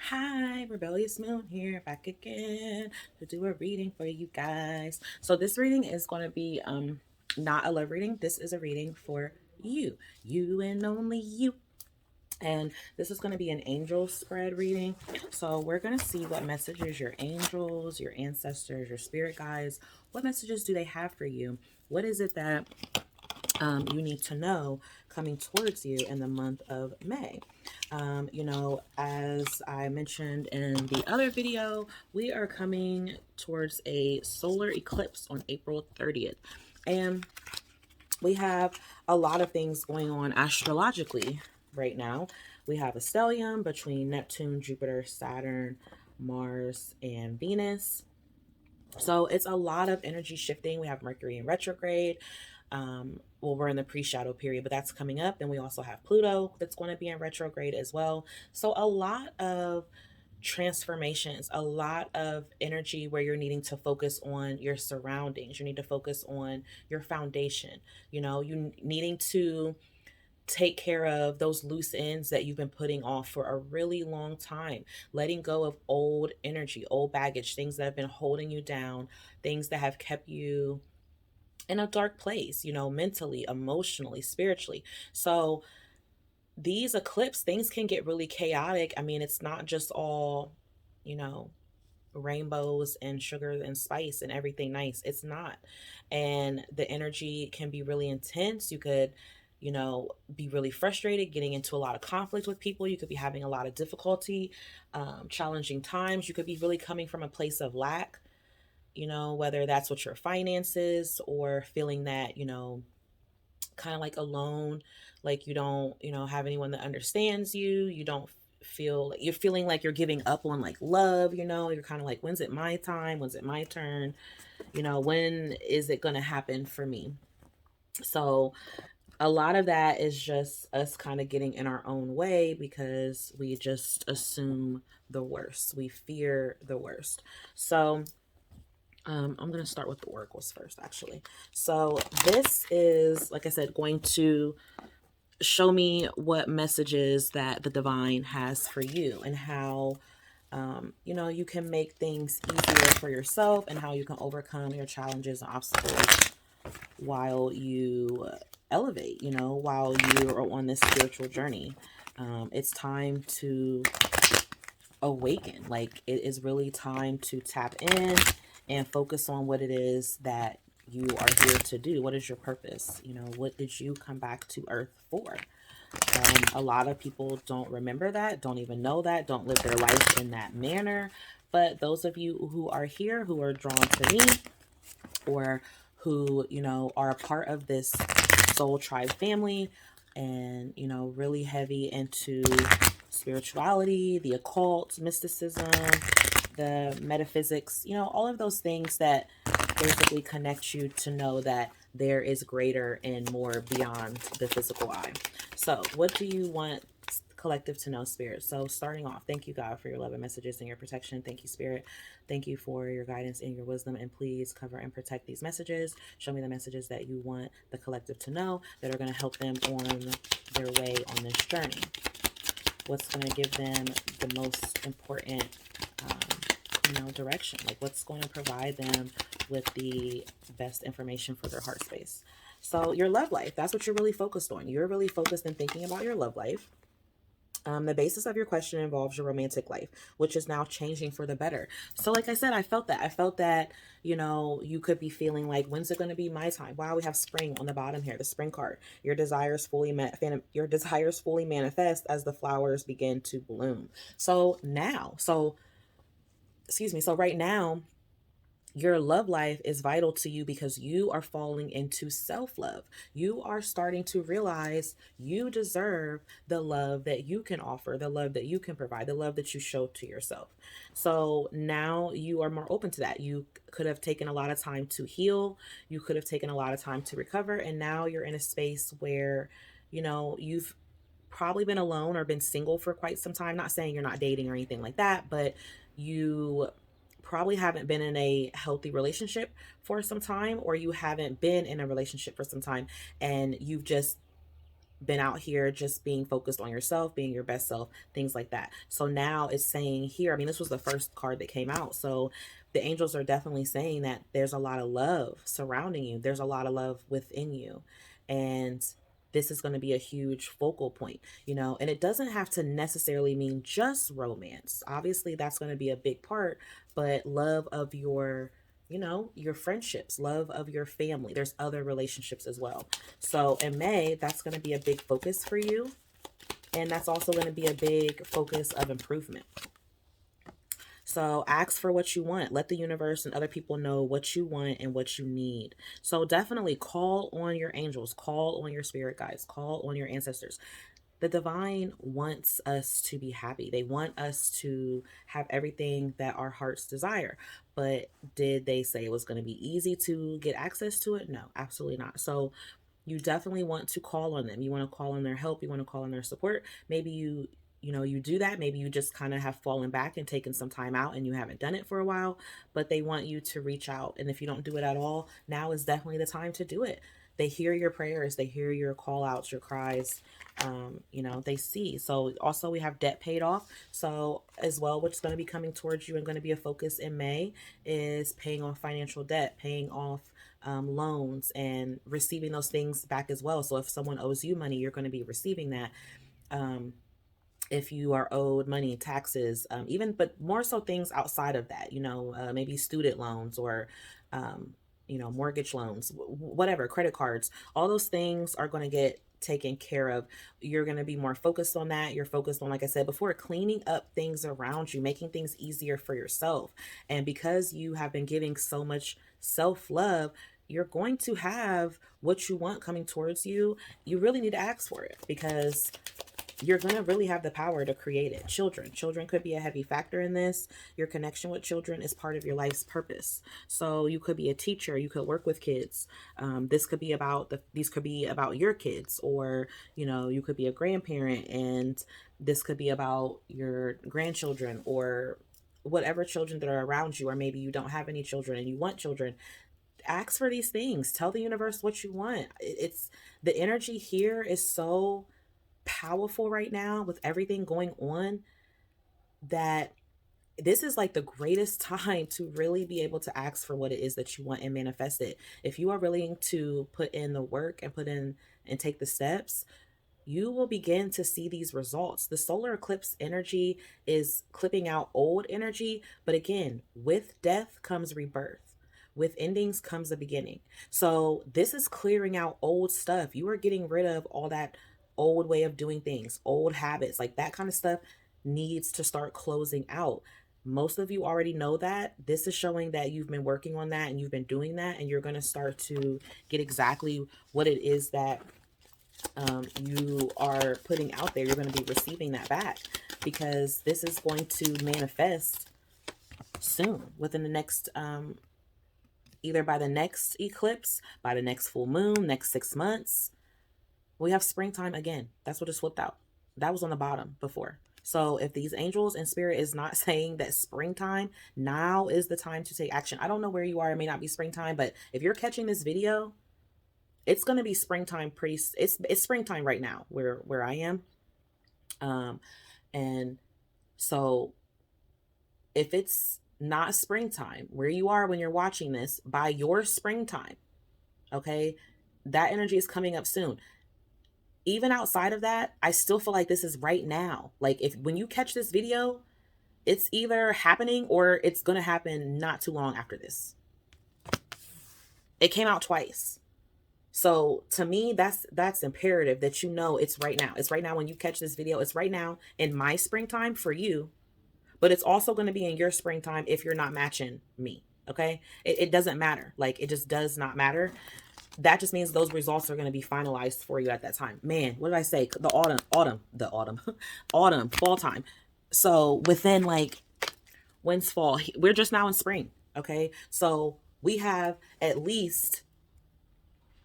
Hi, Rebellious Moon here, back again to do a reading for you guys. So this reading is going to be not a love reading. This is a reading for you and only you. And this is going to be an angel spread reading. So we're going to see what messages your angels, your ancestors, your spirit guides, what messages do they have for you? What is it that you need to know coming towards you in the month of May? As I mentioned in the other video, we are coming towards a solar eclipse on April 30th. And we have a lot of things going on astrologically right now. We have a stellium between Neptune, Jupiter, Saturn, Mars, and Venus. So it's a lot of energy shifting. We have Mercury in retrograde. We're in the pre-shadow period, but that's coming up. And we also have Pluto that's going to be in retrograde as well. So a lot of transformations, a lot of energy where you're needing to focus on your surroundings. You need to focus on your foundation. You needing to take care of those loose ends that you've been putting off for a really long time, letting go of old energy, old baggage, things that have been holding you down, things that have kept you in a dark place, mentally, emotionally, spiritually. So these eclipse things can get really chaotic. I mean, it's not just all, you know, rainbows and sugar and spice and everything nice. It's not. And the energy can be really intense. You could, be really frustrated, getting into a lot of conflict with people. You could be having a lot of difficulty, challenging times. You could be really coming from a place of lack, whether that's with your finances or feeling that, kind of like alone, like you don't, have anyone that understands you. You don't feel you're feeling like you're giving up on like love, you're kind of like, when's it my time? When's it my turn? When is it going to happen for me? So a lot of that is just us kind of getting in our own way because we just assume the worst. We fear the worst. So I'm going to start with the oracles first, actually. So this is, like I said, going to show me what messages that the divine has for you and how, you can make things easier for yourself and how you can overcome your challenges and obstacles while you elevate, while you are on this spiritual journey. It's time to awaken. Like, it is really time to tap in and focus on what it is that you are here to do. What is your purpose? What did you come back to earth for? A lot of people don't remember that, don't even know that, don't live their life in that manner. But those of you who are here, who are drawn to me, or who, are a part of this soul tribe family and, really heavy into spirituality, the occult, mysticism, the metaphysics, all of those things that basically connect you to know that there is greater and more beyond the physical eye. So, what do you want collective to know, Spirit? So, starting off, thank you, God, for your love and messages and your protection. Thank you, Spirit. Thank you for your guidance and your wisdom. And please cover and protect these messages. Show me the messages that you want the collective to know that are going to help them on their way on this journey. What's going to give them the most important direction, like what's going to provide them with the best information for their heart space. So your love life, that's what you're really focused on. You're really focused in thinking about your love life. The basis of your question involves your romantic life, which is now changing for the better. So like I said, I felt that, you could be feeling like, when's it going to be my time? Wow, we have spring on the bottom here, the spring card. Your desires fully manifest as the flowers begin to bloom. So right now, your love life is vital to you because you are falling into self love. You are starting to realize you deserve the love that you can offer, the love that you can provide, the love that you show to yourself. So now you are more open to that. You could have taken a lot of time to heal, you could have taken a lot of time to recover, and now you're in a space where, you've probably been alone or been single for quite some time. Not saying you're not dating or anything like that, but you probably haven't been in a healthy relationship for some time, or you haven't been in a relationship for some time, and you've just been out here just being focused on yourself, being your best self, things like that. So now it's saying here, I mean, this was the first card that came out. So the angels are definitely saying that there's a lot of love surrounding you. There's a lot of love within you. And this is going to be a huge focal point, you know, and it doesn't have to necessarily mean just romance. Obviously, that's going to be a big part, but love of your, you know, your friendships, love of your family. There's other relationships as well. So in May, that's going to be a big focus for you. And that's also going to be a big focus of improvement. So ask for what you want. Let the universe and other people know what you want and what you need. So definitely call on your angels, call on your spirit guides, call on your ancestors. The divine wants us to be happy. They want us to have everything that our hearts desire. But did they say it was going to be easy to get access to it? No, absolutely not. So you definitely want to call on them. You want to call on their help. You want to call on their support. Maybe you know, you do that. Maybe you just kind of have fallen back and taken some time out and you haven't done it for a while, but they want you to reach out. And if you don't do it at all, now is definitely the time to do it. They hear your prayers, they hear your call outs, your cries. You know, they see. So also we have debt paid off. So as well, what's going to be coming towards you and going to be a focus in May is paying off financial debt, paying off loans and receiving those things back as well. So if someone owes you money, you're going to be receiving that. Um, if you are owed money, taxes, even, but more so things outside of that, you know, maybe student loans or, you know, mortgage loans, whatever, credit cards, all those things are going to get taken care of. You're going to be more focused on that. You're focused on, like I said before, cleaning up things around you, making things easier for yourself. And because you have been giving so much self love, you're going to have what you want coming towards you. You really need to ask for it because you're going to really have the power to create it. Children could be a heavy factor in this. Your connection with children is part of your life's purpose. So you could be a teacher, you could work with kids. This could be about these could be about your kids, or, you know, you could be a grandparent and this could be about your grandchildren or whatever children that are around you, or maybe you don't have any children and you want children. Ask for these things. Tell the universe what you want. It's the energy here is so powerful right now with everything going on that this is like the greatest time to really be able to ask for what it is that you want and manifest it. If you are willing to put in the work and put in and take the steps, you will begin to see these results. The solar eclipse energy is clipping out old energy, but again, with death comes rebirth. With endings comes a beginning. So this is clearing out old stuff. You are getting rid of all that old way of doing things, old habits, like that kind of stuff needs to start closing out. Most of you already know that. This is showing that you've been working on that and you've been doing that, and you're going to start to get exactly what it is that you are putting out there. You're going to be receiving that back because this is going to manifest soon within the next either by the next eclipse, by the next full moon, next 6 months. We have springtime again. That's what is flipped out. That was on the bottom before. So if these angels and spirit is not saying that springtime, now is the time to take action. I don't know where you are. It may not be springtime, but if you're catching this video, it's going to be springtime it's springtime right now where I am. And so if it's not springtime where you are when you're watching this, by your springtime, okay, that energy is coming up soon. Even outside of that, I still feel like this is right now. Like if when you catch this video, it's either happening or it's going to happen not too long after this. It came out twice. So to me, that's imperative that you know it's right now. It's right now when you catch this video. It's right now in my springtime for you, but it's also going to be in your springtime if you're not matching me. Okay. It doesn't matter. Like it just does not matter. That just means those results are going to be finalized for you at that time. Man, what did I say? The autumn, fall time. So within like, when's fall? We're just now in spring. Okay. So we have at least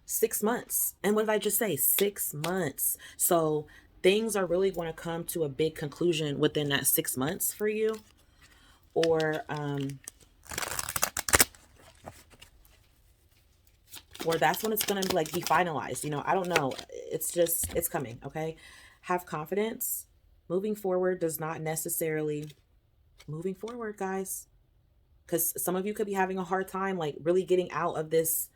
6 months. And what did I just say? 6 months. So things are really going to come to a big conclusion within that 6 months for you. Or, or that's when it's going to like be finalized. You know, I don't know. It's just, it's coming. Okay. Have confidence. Moving forward does not necessarily, moving forward, guys, because some of you could be having a hard time like really getting out of this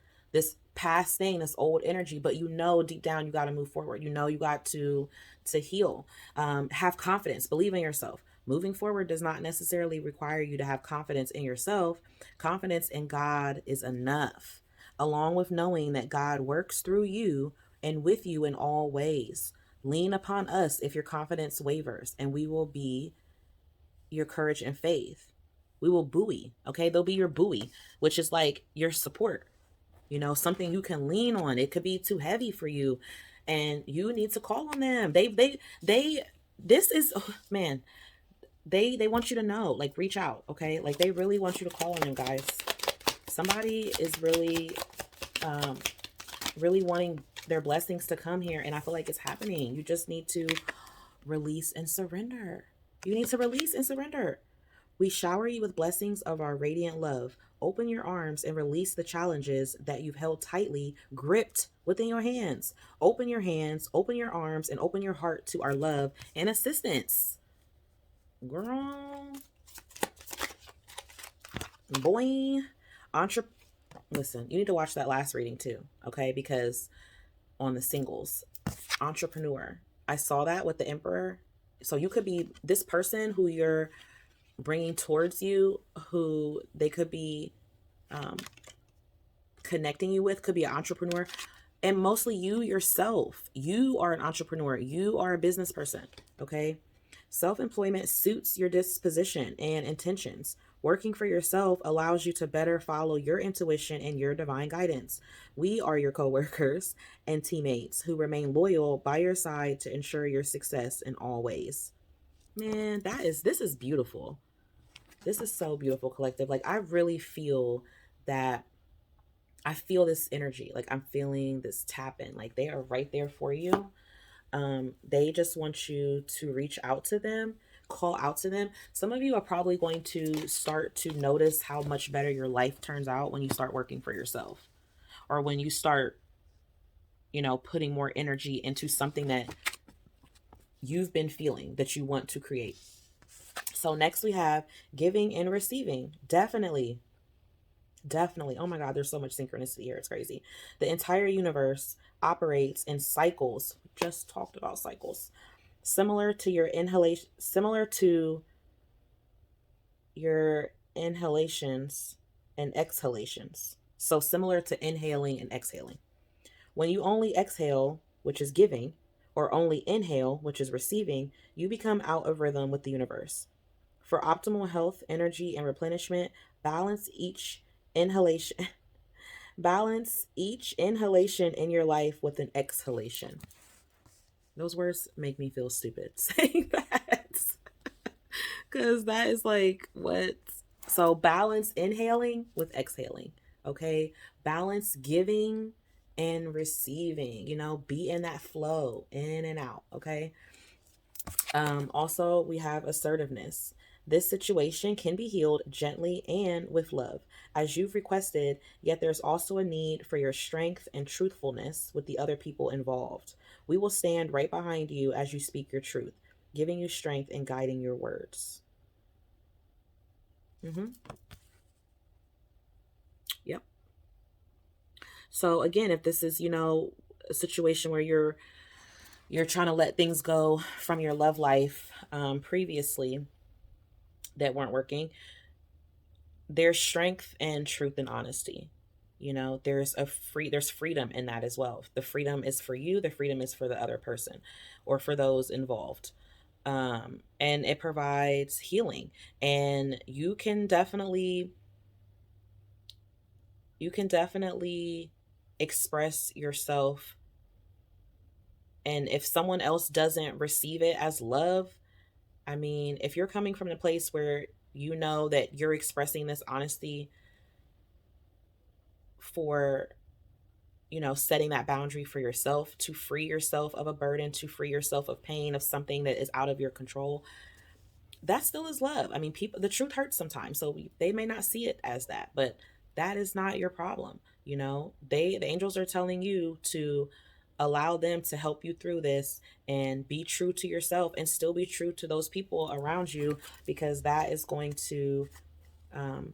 past thing, this old energy, but you know deep down you got to move forward. You know you got to heal. Have confidence, believe in yourself. Moving forward does not necessarily require you to have confidence in yourself. Confidence in God is enough, along with knowing that God works through you and with you in all ways. Lean upon us if your confidence wavers, and we will be your courage and faith. We will buoy, okay? They'll be your buoy, which is like your support, you know, something you can lean on. It could be too heavy for you and you need to call on them. This is, oh, man, they want you to know, like, reach out, okay? Like, they really want you to call on them, guys. Somebody is really, really wanting their blessings to come here, and I feel like it's happening. You just need to release and surrender. You need to release and surrender. We shower you with blessings of our radiant love. Open your arms and release the challenges that you've held tightly, gripped within your hands. Open your hands, open your arms, and open your heart to our love and assistance. Girl. Boy. Listen, you need to watch that last reading too, okay? Because on the singles, entrepreneur. I saw that with the Emperor. So you could be this person who you're bringing towards you, who they could be connecting you with, could be an entrepreneur, and mostly you yourself. You are an entrepreneur. You are a business person, okay? Self-employment suits your disposition and intentions. Working for yourself allows you to better follow your intuition and your divine guidance. We are your coworkers and teammates who remain loyal by your side to ensure your success in all ways. Man, this is beautiful. This is so beautiful, collective. Like, I really feel that I feel this energy. Like, I'm feeling this tap in. Like, they are right there for you. They just want you to reach out to them, call out to them. Some of you are probably going to start to notice how much better your life turns out when you start working for yourself, or when you start, you know, putting more energy into something that you've been feeling that you want to create. So next we have giving and receiving. Definitely. Oh my God, there's so much synchronicity here. It's crazy. The entire universe operates in cycles. Just talked about cycles. Similar to your inhalations and exhalations. So similar to inhaling and exhaling. When you only exhale, which is giving, or only inhale, which is receiving, you become out of rhythm with the universe. For optimal health, energy, and replenishment, balance each inhalation in your life with an exhalation. Those words make me feel stupid saying that. Because that is like, what? So balance inhaling with exhaling. Okay. Balance giving and receiving. You know, be in that flow, in and out. Okay. Also, we have assertiveness. This situation can be healed gently and with love, as you've requested, yet there's also a need for your strength and truthfulness with the other people involved. We will stand right behind you as you speak your truth, giving you strength and guiding your words. Yep. So again, if this is, you know, a situation where you're trying to let things go from your love life previously that weren't working, there's strength and truth and honesty. You know, there's freedom in that as well. The freedom is for you, the freedom is for the other person or for those involved. And it provides healing, and you can definitely express yourself. And if someone else doesn't receive it as love, I mean, if you're coming from a place where you know that you're expressing this honesty for, you know, setting that boundary for yourself to free yourself of a burden, to free yourself of pain, of something that is out of your control, that still is love. I mean, the truth hurts sometimes, so they may not see it as that, but that is not your problem. The angels are telling you to allow them to help you through this, and be true to yourself and still be true to those people around you, because um,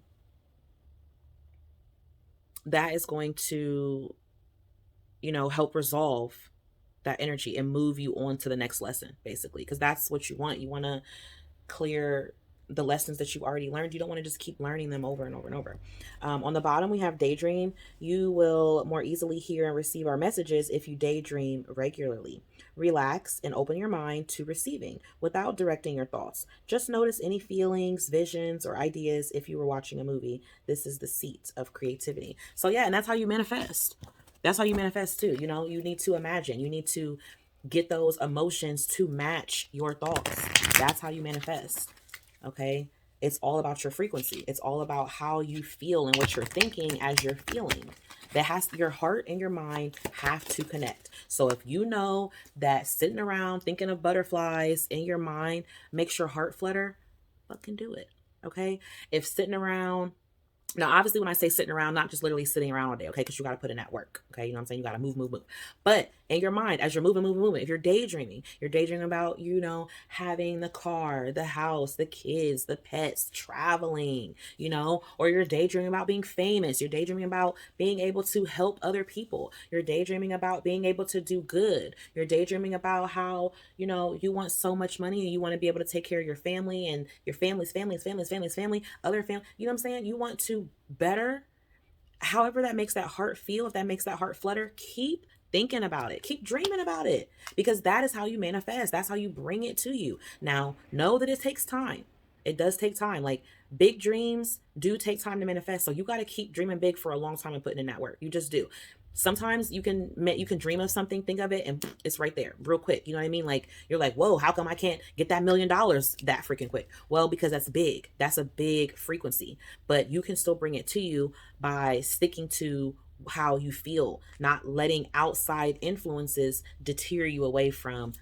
that is going to help resolve that energy and move you on to the next lesson, basically, because that's what you want. You want to clear the lessons that you already learned. You don't want to just keep learning them over and over and over. On the bottom, we have daydream. You will more easily hear and receive our messages if you daydream regularly. Relax and open your mind to receiving without directing your thoughts. Just notice any feelings, visions, or ideas. If you were watching a movie, this is the seat of creativity. So yeah, and that's how you manifest. That's how you manifest too. You need to imagine. You need to get those emotions to match your thoughts. That's how you manifest. Okay? It's all about your frequency. It's all about how you feel and what you're thinking as you're feeling. Your heart and your mind have to connect. So if you know that sitting around thinking of butterflies in your mind makes your heart flutter, fucking do it. Okay? If sitting around, now, obviously, when I say sitting around, not just literally sitting around all day, okay? Because you got to put in that work, okay? You know what I'm saying? You got to move, move, move. But in your mind, as you're moving, if you're daydreaming about, having the car, the house, the kids, the pets, traveling, or you're daydreaming about being famous. You're daydreaming about being able to help other people. You're daydreaming about being able to do good. You're daydreaming about how, you want so much money and you want to be able to take care of your family and your family, other family. You know what I'm saying? You want to better, however that makes that heart feel. If that makes that heart flutter, keep thinking about it, keep dreaming about it, because that is how you manifest. That's how you bring it to you. Now, know that it takes time. It does take time. Like, big dreams do take time to manifest, so you got to keep dreaming big for a long time and putting in that work. You just do. Sometimes you can dream of something, think of it, and it's right there real quick. You know what I mean? Like, you're like, whoa, how come I can't get that $1,000,000 that freaking quick? Well, because that's big. That's a big frequency. But you can still bring it to you by sticking to how you feel, not letting outside influences deter you away from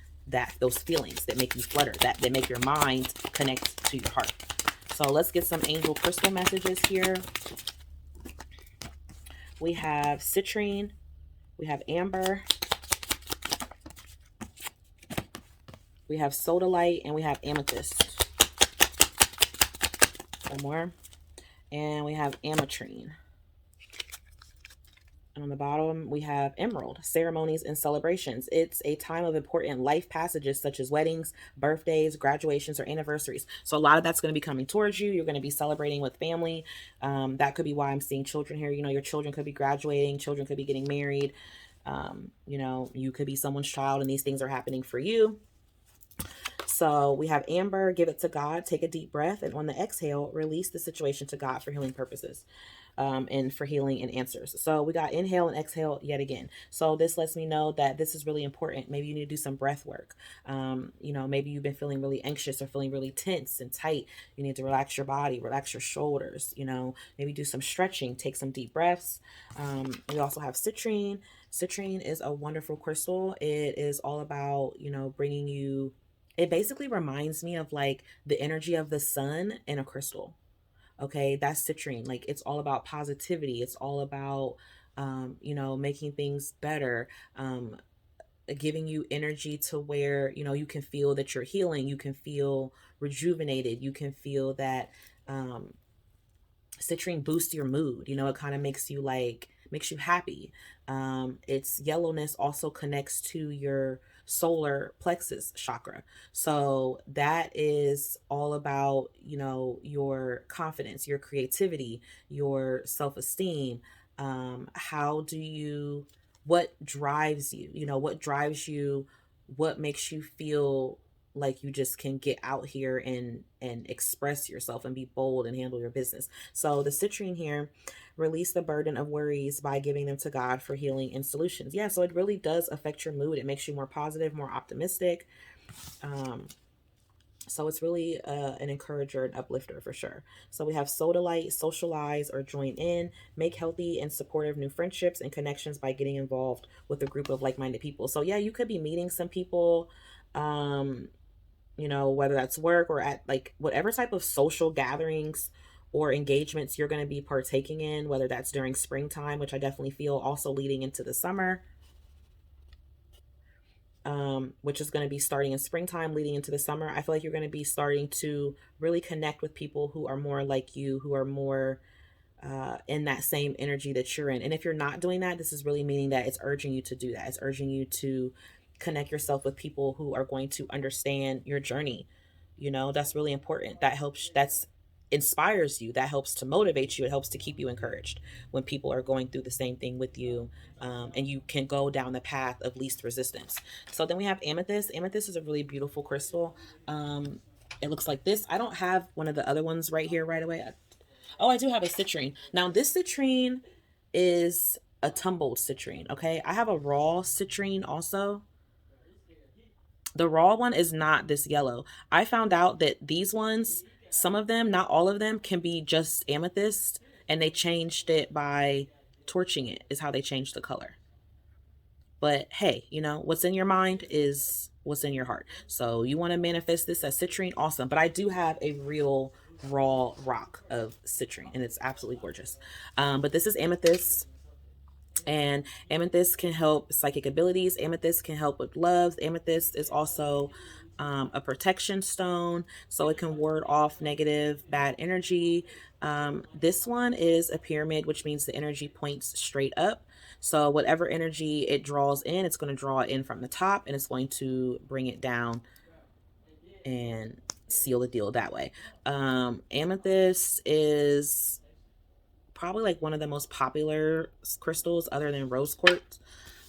those feelings that make you flutter, that make your mind connect to your heart. So let's get some angel crystal messages here. We have citrine, we have amber, we have sodalite, and we have amethyst. One more. And we have ametrine. And on the bottom, we have emerald, ceremonies and celebrations. It's a time of important life passages such as weddings, birthdays, graduations, or anniversaries. So a lot of that's going to be coming towards you. You're going to be celebrating with family. That could be why I'm seeing children here. Your children could be graduating. Children could be getting married. You could be someone's child, and these things are happening for you. So we have amber, give it to God, take a deep breath, and on the exhale, release the situation to God for healing purposes. And for healing and answers. So we got inhale and exhale yet again. So this lets me know that this is really important. Maybe you need to do some breath work. Maybe you've been feeling really anxious or feeling really tense and tight. You need to relax your body, relax your shoulders, maybe do some stretching, take some deep breaths. We also have citrine. Citrine is a wonderful crystal. It is all about, bringing you, it basically reminds me of like the energy of the sun in a crystal. Okay, that's citrine. Like, it's all about positivity. It's all about, making things better, giving you energy to where, you can feel that you're healing. You can feel rejuvenated. You can feel that citrine boosts your mood. It kind of makes you happy. Its yellowness also connects to your solar plexus chakra. So that is all about, your confidence, your creativity, your self-esteem. What drives you, what makes you feel like you just can get out here and express yourself and be bold and handle your business. So the citrine here, release the burden of worries by giving them to God for healing and solutions. Yeah, so it really does affect your mood. It makes you more positive, more optimistic. So it's really an encourager and uplifter for sure. So we have sodalite, socialize or join in, make healthy and supportive new friendships and connections by getting involved with a group of like-minded people. So yeah, you could be meeting some people, whether that's work or at like whatever type of social gatherings or engagements you're going to be partaking in, whether that's during springtime, which I definitely feel also leading into the summer, which is going to be starting in springtime, leading into the summer. I feel like you're going to be starting to really connect with people who are more like you, who are more in that same energy that you're in. And if you're not doing that, this is really meaning that it's urging you to do that. It's urging you to connect yourself with people who are going to understand your journey. You know, that's really important. That helps, that's inspires you, that helps to motivate you, it helps to keep you encouraged when people are going through the same thing with you, and you can go down the path of least resistance. So then we have amethyst. Amethyst is a really beautiful crystal. It looks like this. I don't have one of the other ones right here right away. Oh, I do have a citrine. Now, this citrine is a tumbled citrine, okay? I have a raw citrine also. The raw one is not this yellow. I found out that these ones, some of them, not all of them, can be just amethyst, and they changed it by torching it, is how they changed the color. But hey, you know, what's in your mind is what's in your heart. So you want to manifest this as citrine, awesome. But I do have a real raw rock of citrine, and it's absolutely gorgeous. But this is amethyst. And amethyst can help psychic abilities. Amethyst can help with love. Amethyst is also a protection stone, so it can ward off negative, bad energy. This one is a pyramid, which means the energy points straight up. So whatever energy it draws in, it's going to draw it in from the top, and it's going to bring it down and seal the deal that way. Amethyst is probably like one of the most popular crystals other than rose quartz.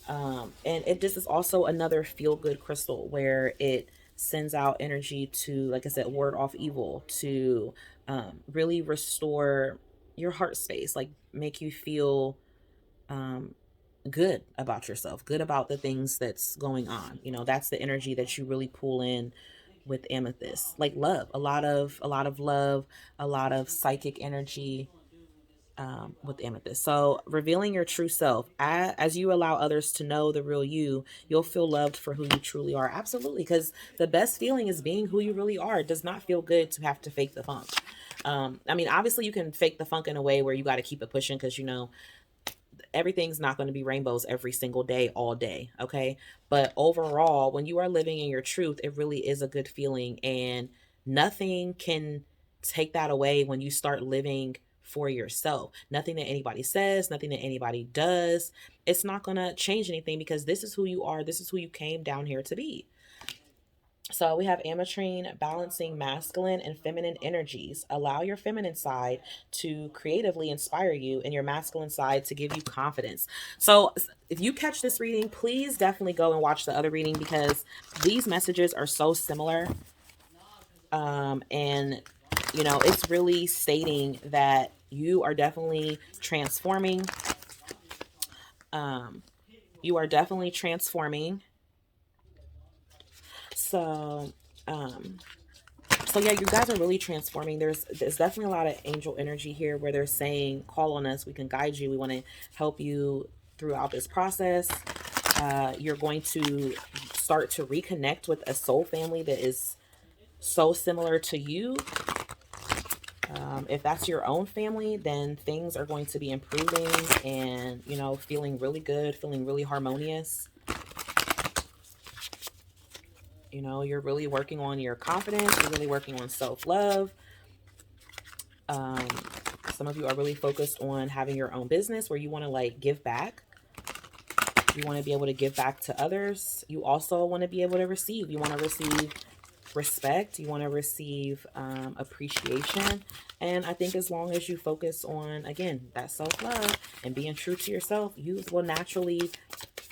And it just is also another feel good crystal where it sends out energy to, like I said, ward off evil, to really restore your heart space, like make you feel um, good about yourself, good about the things that's going on. You know, that's the energy that you really pull in with amethyst, like love, a lot of love, a lot of psychic energy, with amethyst. So revealing your true self, as you allow others to know the real you, you'll feel loved for who you truly are. Absolutely, because the best feeling is being who you really are. It does not feel good to have to fake the funk. I mean, obviously you can fake the funk in a way where you got to keep it pushing, because you know everything's not going to be rainbows every single day, all day. Okay. But overall, when you are living in your truth, it really is a good feeling. And nothing can take that away when you start living for yourself. Nothing that anybody says, nothing that anybody does, it's not going to change anything, because this is who you are. This is who you came down here to be. So we have ametrine, balancing masculine and feminine energies. Allow your feminine side to creatively inspire you, and your masculine side to give you confidence. So if you catch this reading, please definitely go and watch the other reading, because these messages are so similar. And you know, it's really stating that you are definitely transforming. Um, you are definitely transforming. So, um, so yeah, you guys are really transforming. There's definitely a lot of angel energy here, where they're saying, call on us, we can guide you, we want to help you throughout this process. You're going to start to reconnect with a soul family that is so similar to you. If that's your own family, then things are going to be improving, and you know, feeling really good, feeling really harmonious. You know, you're really working on your confidence, you're really working on self-love. um, some of you are really focused on having your own business, where you want to like give back. You want to be able to give back to others. You also want to be able to receive. You want to receive respect. You want to receive appreciation. And I think as long as you focus on, again, that self-love and being true to yourself, you will naturally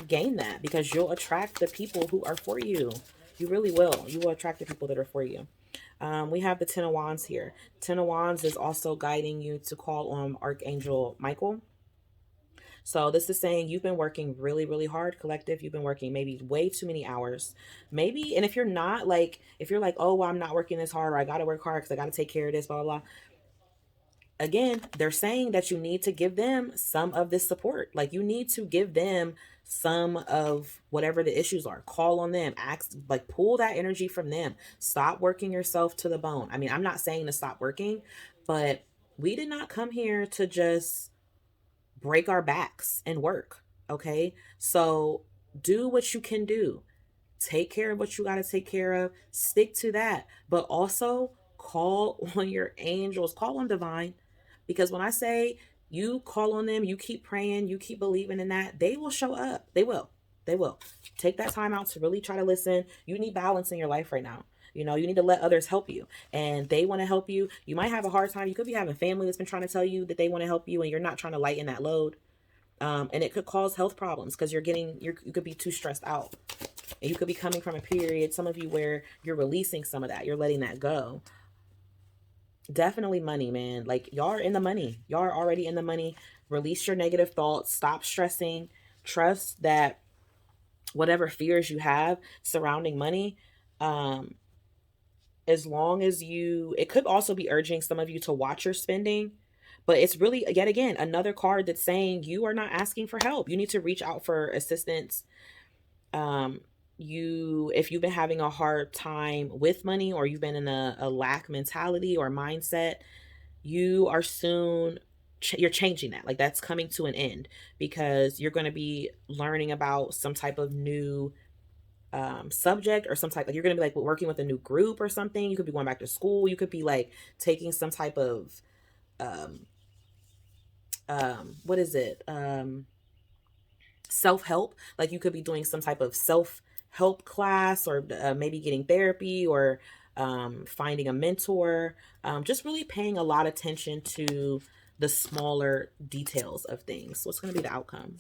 gain that, because you'll attract the people who are for you. You really will. You will attract the people that are for you. We have the Ten of Wands here. Ten of Wands is also guiding you to call on Archangel Michael. So this is saying you've been working really, really hard, collective. You've been working maybe way too many hours. Maybe, and if you're not, like, if you're like, oh, well, I'm not working this hard, or I got to work hard because I got to take care of this, blah, blah, blah. Again, they're saying that you need to give them some of this support. Like, you need to give them some of whatever the issues are. Call on them, ask, like, pull that energy from them. Stop working yourself to the bone. I mean, I'm not saying to stop working, but We did not come here to just break our backs and work. Okay. So do what you can do. Take care of what you got to take care of. Stick to that. But also call on your angels, call on divine. Because when I say you call on them, you keep praying, you keep believing in that, they will show up. They will. They will. Take that time out to really try to listen. You need balance in your life right now. You know, you need to let others help you, and they want to help you. You might have a hard time. You could be having family that's been trying to tell you that they want to help you, and you're not trying to lighten that load. And it could cause health problems because you could be too stressed out, and you could be coming from a period, some of you, where you're releasing some of that, you're letting that go. Definitely money, man. Like, y'all are in the money, y'all are already in the money. Release your negative thoughts, stop stressing, trust that whatever fears you have surrounding money, um as long as you, it could also be urging some of you to watch your spending, but it's really, yet again, another card that's saying you are not asking for help. You need to reach out for assistance. um you, if you've been having a hard time with money, or you've been in a lack mentality or mindset, you are soon you're changing that. Like, that's coming to an end, because you're going to be learning about some type of new subject, or some type, like, you're going to be like working with a new group or something. You could be going back to school. You could be like taking some type of um what is it, self-help. Like, you could be doing some type of self-help class, or maybe getting therapy, or finding a mentor. Just really paying a lot of attention to the smaller details of things. What's going to be the outcome?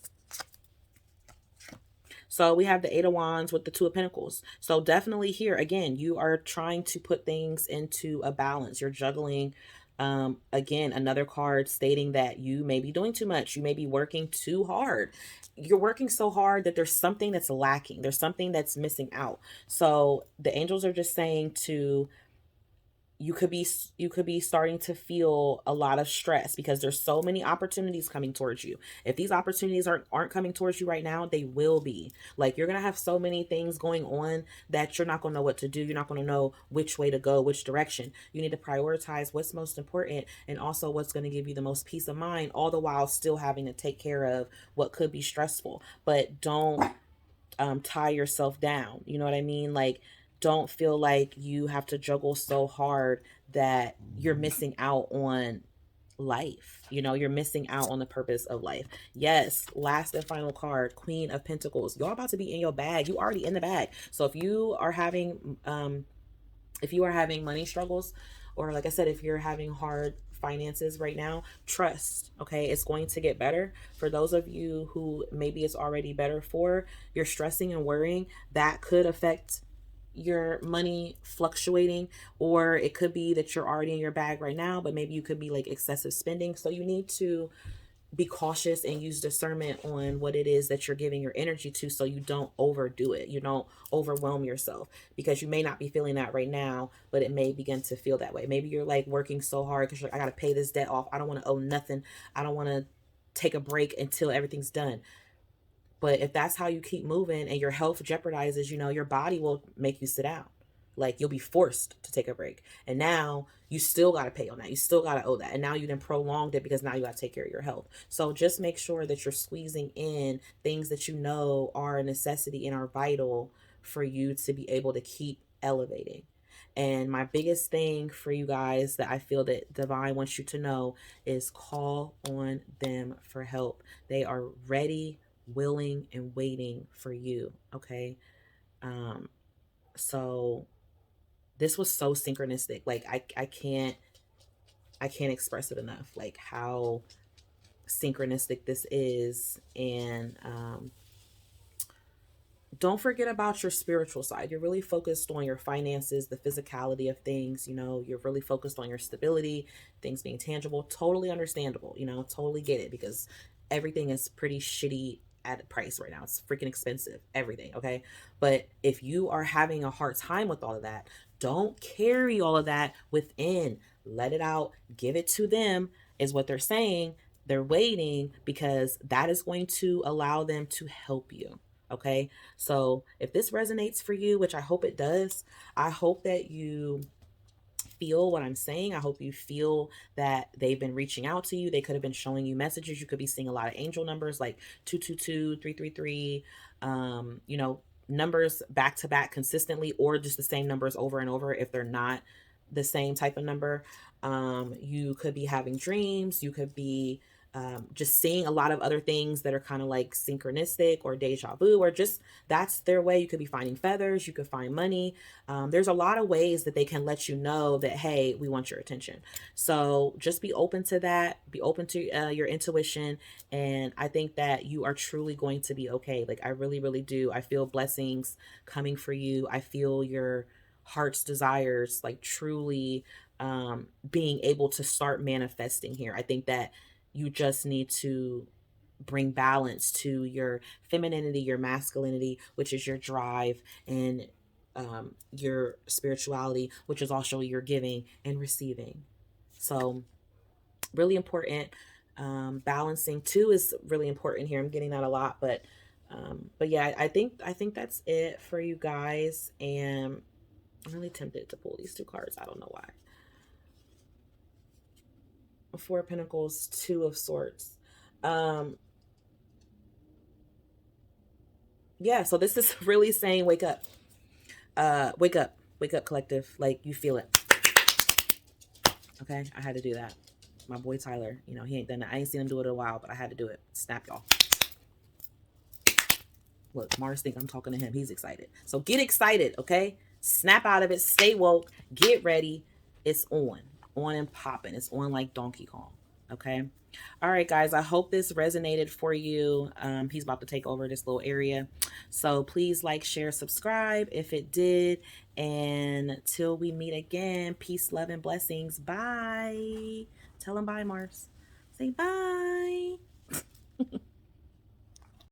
So we have the Eight of Wands with the Two of Pentacles. So definitely here, again, you are trying to put things into a balance. You're juggling. Again, another card stating that you may be doing too much. You may be working too hard. You're working so hard that there's something that's lacking. There's something that's missing out. So the angels are just saying to, you could be starting to feel a lot of stress, because there's so many opportunities coming towards you. If these opportunities aren't coming towards you right now, they will be. Like, you're gonna have so many things going on that you're not gonna know what to do. You're not gonna know which way to go, which direction. You need to prioritize what's most important, and also what's going to give you the most peace of mind, all the while still having to take care of what could be stressful. But don't tie yourself down. You know what I mean? Like, don't feel like you have to juggle so hard that you're missing out on life. You know, you're missing out on the purpose of life. Yes, last and final card, Queen of Pentacles. You're about to be in your bag. You already in the bag. So if you are having money struggles, or like I said, if you're having hard finances right now, trust. Okay, it's going to get better. For those of you who maybe it's already better for, you're stressing and worrying, that could affect your money fluctuating. Or it could be that you're already in your bag right now, but maybe you could be like excessive spending. So you need to be cautious and use discernment on what it is that you're giving your energy to, so you don't overdo it. You don't overwhelm yourself, because you may not be feeling that right now, but it may begin to feel that way. Maybe you're like working so hard because you're like, I got to pay this debt off. I don't want to owe nothing. I don't want to take a break until everything's done. But if that's how you keep moving and your health jeopardizes, your body will make you sit down. Like, you'll be forced to take a break. And now you still got to pay on that. You still got to owe that. And now you then prolonged it, because now you got to take care of your health. So just make sure that you're squeezing in things that you know are a necessity and are vital for you to be able to keep elevating. And my biggest thing for you guys that I feel that Divine wants you to know is call on them for help. They are ready, willing, and waiting for you. Okay. So this was so synchronistic. Like, I can't express it enough, like how synchronistic this is. And don't forget about your spiritual side. You're really focused on your finances, the physicality of things. You're really focused on your stability, things being tangible. Totally understandable. Totally get it, because everything is pretty shitty at a price right now. It's freaking expensive, everything. Okay. But if you are having a hard time with all of that, don't carry all of that within. Let it out. Give it to them, is what they're saying. They're waiting, because that is going to allow them to help you. Okay. So if this resonates for you, which I hope it does, I hope that you feel what I'm saying. I hope you feel that they've been reaching out to you. They could have been showing you messages. You could be seeing a lot of angel numbers like 222, 333, you know, numbers back to back consistently, or just the same numbers over and over if they're not the same type of number. You could be having dreams. You could be just seeing a lot of other things that are kind of like synchronistic or deja vu, or just that's their way. You could be finding feathers. You could find money. There's a lot of ways that they can let you know that, hey, we want your attention. So just be open to that. Be open to your intuition. And I think that you are truly going to be okay. Like, I really, really do. I feel blessings coming for you. I feel your heart's desires, like, truly being able to start manifesting here. I think that you just need to bring balance to your femininity, your masculinity, which is your drive, and your spirituality, which is also your giving and receiving. So, really important. Balancing too is really important here. I'm getting that a lot, but yeah, I think that's it for you guys. And I'm really tempted to pull these two cards. I don't know why. Four of Pentacles, Two of Swords. Um, yeah, so this is really saying wake up. Wake up, collective. Like, you feel it. Okay, I had to do that. My boy Tyler, you know, he ain't done that. I ain't seen him do it in a while, but I had to do it. Snap, y'all. Look, Mars think I'm talking to him. He's excited. So get excited, okay? Snap out of it. Stay woke. Get ready. It's on and popping. It's on like Donkey Kong, okay? All right, guys, I hope this resonated for you. He's about to take over this little area. So please like, share, subscribe if it did. And till we meet again, peace, love, and blessings. Bye. Tell him bye, Mars. Say bye.